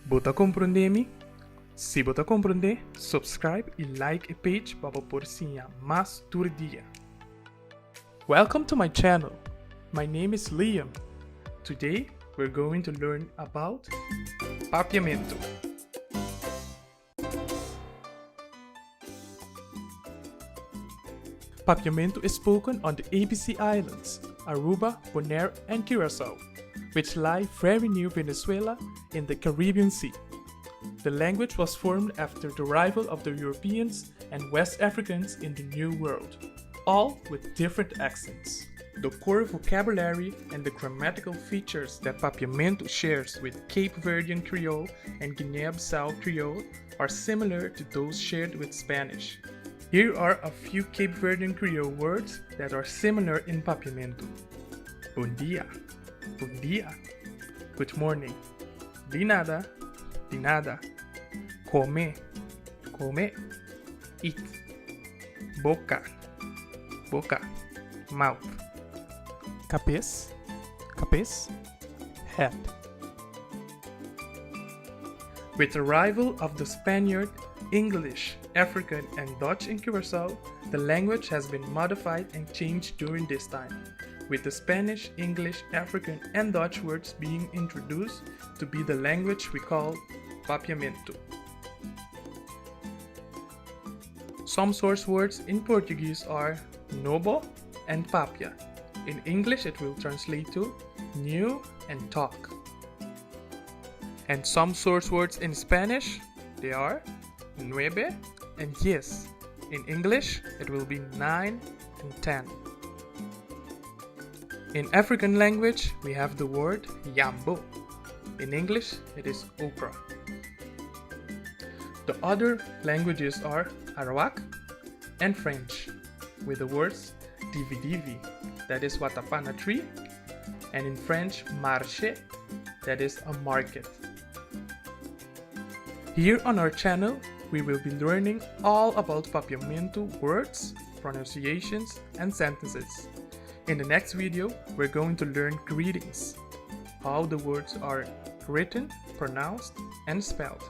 Bota compreender-me? Se bota compreender, subscribe e like a page para porcinha mais todo dia. Welcome to my channel. My name is Liam. Today we're going to learn about Papiamentu. Papiamentu is spoken on the ABC Islands, Aruba, Bonaire, and Curacao, which lie very near Venezuela in the Caribbean Sea. The language was formed after the arrival of the Europeans and West Africans in the New World, all with different accents. The core vocabulary and the grammatical features that Papiamentu shares with Cape Verdean Creole and Guinea-Bissau Creole are similar to those shared with Spanish. Here are a few Cape Verdean Creole words that are similar in Papiamentu. Bom dia, good morning, de nada, come, eat, boca, mouth, cabeça, head. With the arrival of the Spaniard, English, African, and Dutch in Curacao, the language has been modified and changed during this time, with the Spanish, English, African, and Dutch words being introduced to be the language we call Papiamentu. Some source words in Portuguese are nobo and papia. In English it will translate to new and talk. And some source words in Spanish, they are nueve and yes. In English it will be 9 and 10. In African language we have the word yambo. In English it is okra. The other languages are Arawak and French, with the words divi, that is watapana tree, and in French marché, that is a market. Here on our channel we will be learning all about Papiamentu words, pronunciations, and sentences. In the next video we're going to learn greetings, how the words are written, pronounced, and spelled.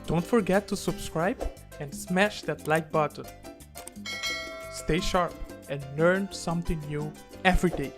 Don't forget to subscribe and smash that like button. Stay sharp and learn something new every day.